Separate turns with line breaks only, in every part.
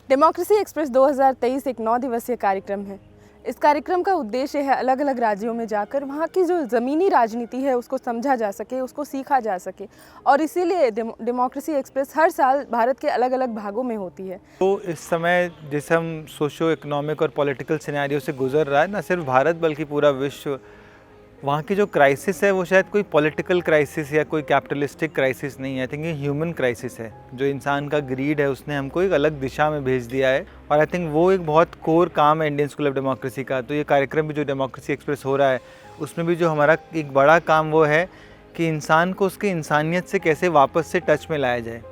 Democracy express 2023 एक 9 दिवसीय कार्यक्रम है। इस कार्यक्रम का उद्देश्य है अलग अलग राज्यों में जाकर वहाँ की जो ज़मीनी राजनीति है उसको समझा जा सके, उसको सीखा जा सके, और इसीलिए डेमोक्रेसी एक्सप्रेस हर साल भारत के अलग अलग भागों में होती है।
तो इस समय जैसे हम सोशो इकोनॉमिक और पॉलिटिकल सिनेरियो से गुजर रहा है, न सिर्फ भारत बल्कि पूरा विश्व, वहाँ की जो क्राइसिस है वो शायद कोई पॉलिटिकल क्राइसिस या कोई कैपिटलिस्टिक क्राइसिस नहीं है। आई थिंक ये ह्यूमन क्राइसिस है। जो इंसान का ग्रीड है उसने हमको एक अलग दिशा में भेज दिया है, और आई थिंक वो एक बहुत कोर काम है इंडियन स्कूल ऑफ डेमोक्रेसी का। तो ये कार्यक्रम भी जो डेमोक्रेसी एक्सप्रेस हो रहा है उसमें भी जो हमारा एक बड़ा काम वो है कि इंसान को उसकी इंसानियत से कैसे वापस से टच में लाया जाए।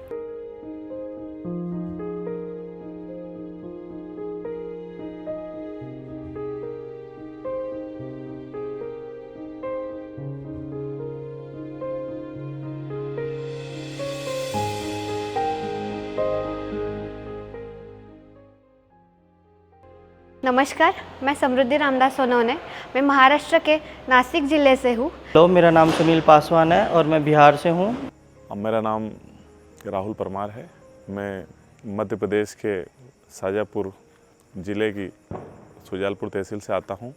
नमस्कार, मैं समृद्धि रामदास सोनवने। मैं महाराष्ट्र के नासिक ज़िले से हूँ।
हेलो, मेरा नाम सुनील पासवान है और मैं बिहार से हूँ।
मेरा नाम राहुल परमार है। मैं मध्य प्रदेश के शाजापुर ज़िले की सुजालपुर तहसील से आता हूँ।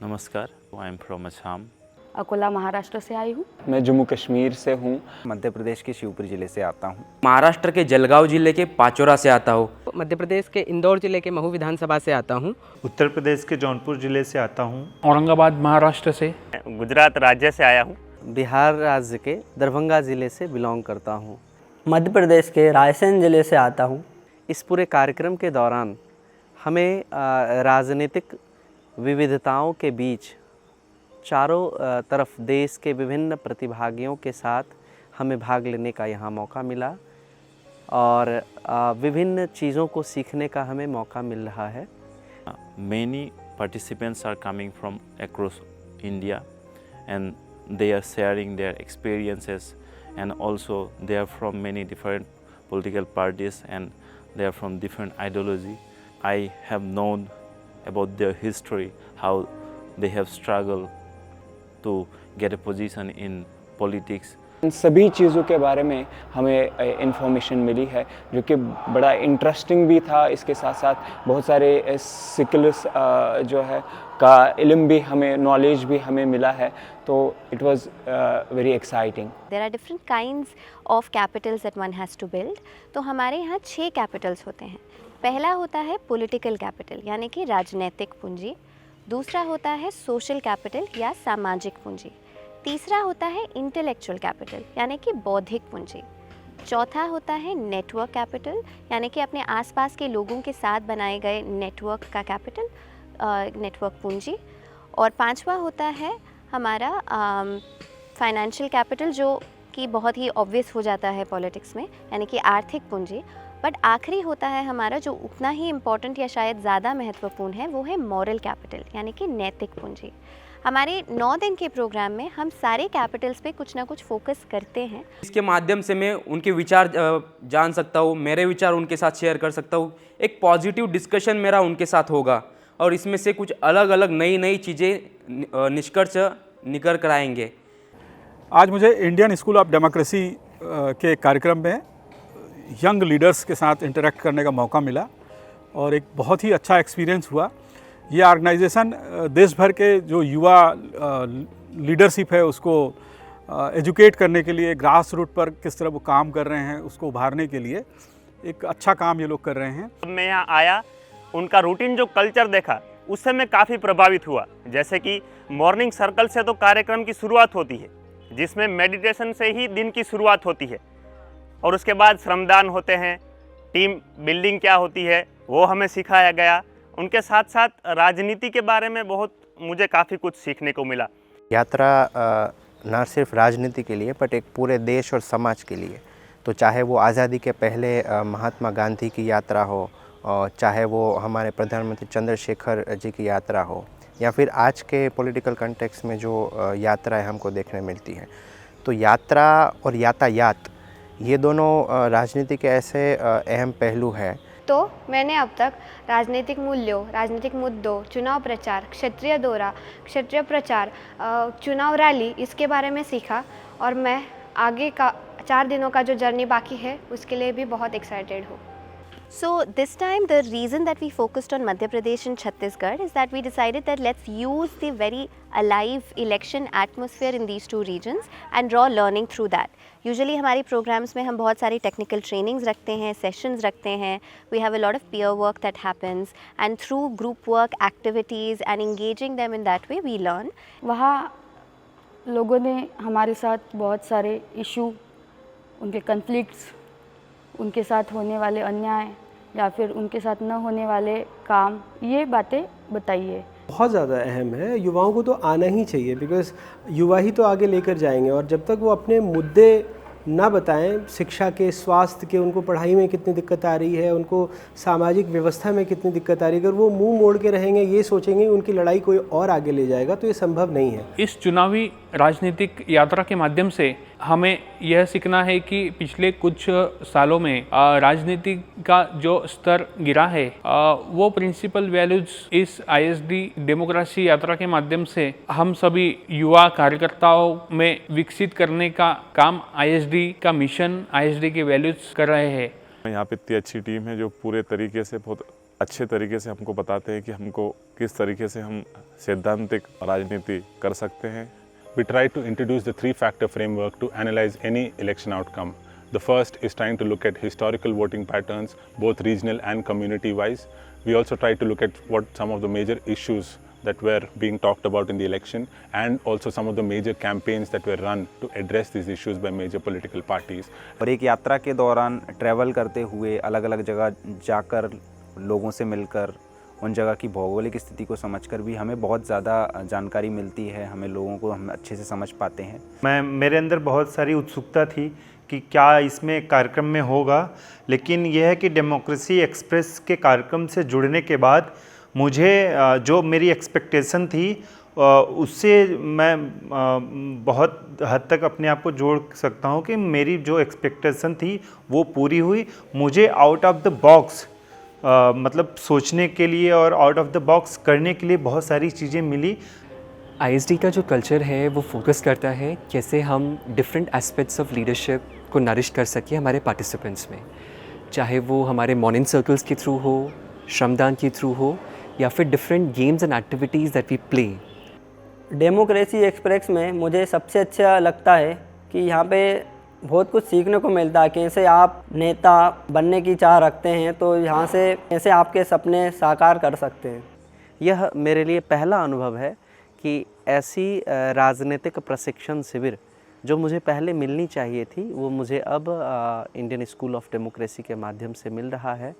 नमस्कार, I am from Assam.
Akola Maharashtra से आई हूँ।
मैं जम्मू कश्मीर से हूँ।
मध्य प्रदेश के शिवपुरी ज़िले से आता हूँ।
महाराष्ट्र के जलगांव जिले के पाचोरा से आता हूँ।
मध्य प्रदेश के इंदौर जिले के महू विधानसभा से आता हूँ।
उत्तर प्रदेश के जौनपुर जिले से आता हूँ।
औरंगाबाद महाराष्ट्र से।
गुजरात राज्य से आया हूँ।
बिहार राज्य के दरभंगा ज़िले से बिलोंग करता हूँ।
मध्य प्रदेश के रायसेन ज़िले से आता हूँ।
इस पूरे कार्यक्रम के दौरान हमें राजनीतिक विविधताओं के बीच चारों तरफ देश के विभिन्न प्रतिभागियों के साथ हमें भाग लेने का यहाँ मौका मिला, और विभिन्न चीज़ों को सीखने का हमें मौका मिल रहा है।
Many participants are coming from across India and they are sharing their experiences, and also they are from many different political parties and they are from different ideology. I have known about their history, how they have struggled to get a position in politics.
इन सभी चीज़ों के बारे में हमें information मिली है, जो कि बड़ा इंटरेस्टिंग भी था। इसके साथ साथ बहुत सारे सिकल्स जो है का इल्म भी हमें, नॉलेज भी हमें मिला है। तो it was very exciting.
There are different kinds of capitals that one has to build. तो हमारे यहाँ 6 कैपिटल्स होते हैं। पहला होता है पॉलिटिकल कैपिटल, यानी कि राजनीतिक पूंजी। दूसरा होता है सोशल कैपिटल या सामाजिक पूंजी। तीसरा होता है इंटेलेक्चुअल कैपिटल, यानी कि बौद्धिक पूंजी। चौथा होता है नेटवर्क कैपिटल, यानी कि अपने आसपास के लोगों के साथ बनाए गए नेटवर्क का कैपिटल, नेटवर्क पूंजी। और पांचवा होता है हमारा फाइनेंशियल कैपिटल, जो कि बहुत ही ऑब्वियस हो जाता है पॉलिटिक्स में, यानी कि आर्थिक पूंजी। बट आखिरी होता है हमारा, जो उतना ही इम्पॉर्टेंट या शायद ज़्यादा महत्वपूर्ण है, वो है मॉरल कैपिटल, यानी कि नैतिक पूंजी। हमारे 9 दिन के प्रोग्राम में हम सारे कैपिटल्स पे कुछ ना कुछ फोकस करते हैं।
इसके माध्यम से मैं उनके विचार जान सकता हूँ, मेरे विचार उनके साथ शेयर कर सकता हूँ। एक पॉजिटिव डिस्कशन मेरा उनके साथ होगा, और इसमें से कुछ अलग अलग नई चीज़ें निष्कर्ष निकल कर आएंगे।
आज मुझे इंडियन स्कूल ऑफ डेमोक्रेसी के कार्यक्रम में यंग लीडर्स के साथ इंटरेक्ट करने का मौका मिला, और एक बहुत ही अच्छा एक्सपीरियंस हुआ। ये ऑर्गेनाइजेशन देश भर के जो युवा लीडरशिप है उसको एजुकेट करने के लिए, ग्रास रूट पर किस तरह वो काम कर रहे हैं उसको उभारने के लिए एक अच्छा काम ये लोग कर रहे हैं।
मैं यहाँ आया, उनका रूटीन जो कल्चर देखा, उससे मैं काफ़ी प्रभावित हुआ। जैसे कि मॉर्निंग सर्कल से तो कार्यक्रम की शुरुआत होती है, जिसमें मेडिटेशन से ही दिन की शुरुआत होती है, और उसके बाद श्रमदान होते हैं, टीम बिल्डिंग क्या होती है वो हमें सिखाया गया। उनके साथ साथ राजनीति के बारे में बहुत मुझे काफ़ी कुछ सीखने को मिला।
यात्रा ना सिर्फ राजनीति के लिए बट एक पूरे देश और समाज के लिए, तो चाहे वो आज़ादी के पहले महात्मा गांधी की यात्रा हो, और चाहे वो हमारे प्रधानमंत्री चंद्रशेखर जी की यात्रा हो, या फिर आज के पॉलिटिकल कॉन्टेक्स्ट में जो यात्राएं हमको देखने मिलती हैं। तो यात्रा और यातायात ये दोनों राजनीति के ऐसे अहम पहलू हैं।
तो मैंने अब तक राजनीतिक मूल्यों, राजनीतिक मुद्दों, चुनाव प्रचार, क्षेत्रीय दौरा, क्षेत्रीय प्रचार, चुनाव रैली, इसके बारे में सीखा और मैं आगे का 4 दिनों का जो जर्नी बाकी है उसके लिए भी बहुत एक्साइटेड हूँ।
So this time the reason that we focused on Madhya Pradesh and Chhattisgarh is that we decided that let's use the very alive election atmosphere in these two regions and draw learning through that. Usually हमारी programs में हम बहुत सारी technical trainings रखते हैं, sessions रखते हैं, we have a lot of peer work that happens and through group work activities and engaging them in that way we learn.
वहाँ लोगों ने हमारे साथ बहुत सारे इशू, उनके कन्फ्लिक्ट्स, उनके साथ होने वाले अन्याय या फिर उनके साथ न होने वाले काम, ये बातें बताई है।
बहुत ज़्यादा अहम है, युवाओं को तो आना ही चाहिए, बिकॉज़ युवा ही तो आगे लेकर जाएंगे। और जब तक वो अपने मुद्दे ना बताएं, शिक्षा के, स्वास्थ्य के, उनको पढ़ाई में कितनी दिक्कत आ रही है, उनको सामाजिक व्यवस्था में कितनी दिक्कत आ रही है, अगर वो मुंह मोड़ के रहेंगे, ये सोचेंगे उनकी लड़ाई कोई और आगे ले जाएगा, तो ये संभव नहीं है।
इस चुनावी राजनीतिक यात्रा के माध्यम से हमें यह सीखना है कि पिछले कुछ सालों में राजनीति का जो स्तर गिरा है, वो प्रिंसिपल वैल्यूज इस आईएसडी डेमोक्रेसी यात्रा के माध्यम से हम सभी युवा कार्यकर्ताओं में विकसित करने का काम आईएसडी का मिशन, आईएसडी के वैल्यूज कर रहे हैं।
यहाँ पे इतनी अच्छी टीम है जो पूरे तरीके से, बहुत अच्छे तरीके से हमको बताते हैं कि हमको किस तरीके से हम सैद्धांतिक राजनीति कर सकते हैं।
We try to introduce the 3-factor framework to analyze any election outcome. The first is trying to look at historical voting patterns, both regional and community-wise. We also try to look at what some of the major issues that were being talked about in the election, and also some of the major campaigns that were run to address these issues by major political parties.
और एक यात्रा के दौरान travel करते हुए अलग अलग जगह जाकर लोगों से मिलकर उन जगह की भौगोलिक स्थिति को समझकर भी हमें बहुत ज़्यादा जानकारी मिलती है, हमें लोगों को हम अच्छे से समझ पाते हैं।
मेरे अंदर बहुत सारी उत्सुकता थी कि क्या इसमें कार्यक्रम में होगा, लेकिन यह है कि डेमोक्रेसी एक्सप्रेस के कार्यक्रम से जुड़ने के बाद मुझे जो मेरी एक्सपेक्टेशन थी उससे मैं बहुत हद तक अपने आप को जोड़ सकता हूँ कि मेरी जो एक्सपेक्टेशन थी वो पूरी हुई। मुझे आउट ऑफ द बॉक्स मतलब सोचने के लिए और आउट ऑफ द बॉक्स करने के लिए बहुत सारी चीज़ें मिली।
आईएसडी का जो कल्चर है वो फोकस करता है कैसे हम डिफरेंट एस्पेक्ट्स ऑफ लीडरशिप को नरिश कर सकें हमारे पार्टिसिपेंट्स में, चाहे वो हमारे मॉर्निंग सर्कल्स के थ्रू हो, श्रमदान के थ्रू हो, या फिर different games and activities that we play.
Democracy express में मुझे सबसे अच्छा लगता है कि यहाँ पे बहुत कुछ सीखने को मिलता है। कैसे आप नेता बनने की चाह रखते हैं तो यहाँ से कैसे आपके सपने साकार कर सकते हैं।
यह मेरे लिए पहला अनुभव है कि ऐसी राजनीतिक प्रशिक्षण शिविर जो मुझे पहले मिलनी चाहिए थी वो मुझे अब इंडियन स्कूल ऑफ डेमोक्रेसी के माध्यम से मिल रहा है।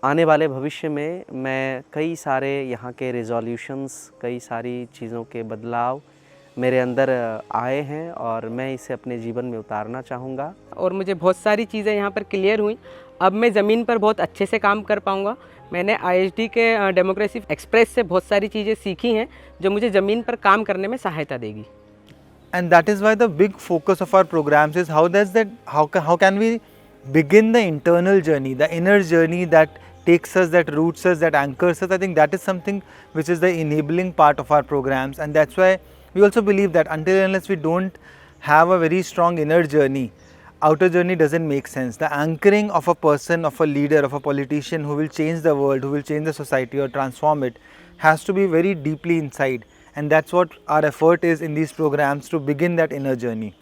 आने वाले भविष्य में मैं कई सारे यहाँ के रिजोल्यूशंस, कई सारी चीज़ों के बदलाव मेरे अंदर आए हैं और मैं इसे अपने जीवन में उतारना चाहूँगा।
और मुझे बहुत सारी चीज़ें यहाँ पर क्लियर हुई। अब मैं ज़मीन पर बहुत अच्छे से काम कर पाऊँगा। मैंने आईएसडी के डेमोक्रेसी एक्सप्रेस से बहुत सारी चीज़ें सीखी हैं जो मुझे ज़मीन पर काम करने में सहायता देगी।
And that is why the big focus of our programs is how can we begin the internal journey, the inner journey that takes us, that roots us, that anchors us. I think that is something which is the enabling part of our programs, and that's why we also believe that until and unless we don't have a very strong inner journey, outer journey doesn't make sense. The anchoring of a person, of a leader, of a politician who will change the world, who will change the society or transform it, has to be very deeply inside, and that's what our effort is in these programs, to begin that inner journey.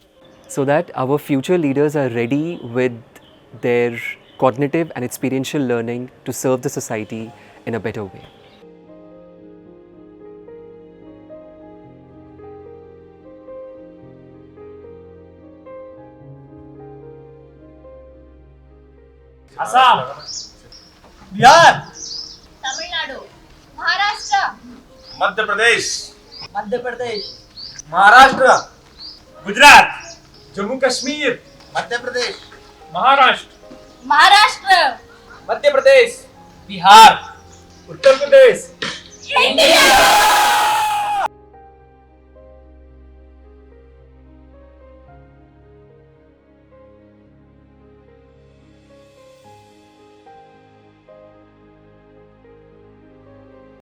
So that our future leaders are ready with their cognitive and experiential learning to serve the society in a better way.
Assam, Bihar, Tamil Nadu, Maharashtra,
Madhya Pradesh,
Maharashtra,
Gujarat, Jammu Kashmir, Madhya Pradesh,
Maharashtra,
Madhya Pradesh,
Bihar,
Uttar Pradesh,
India.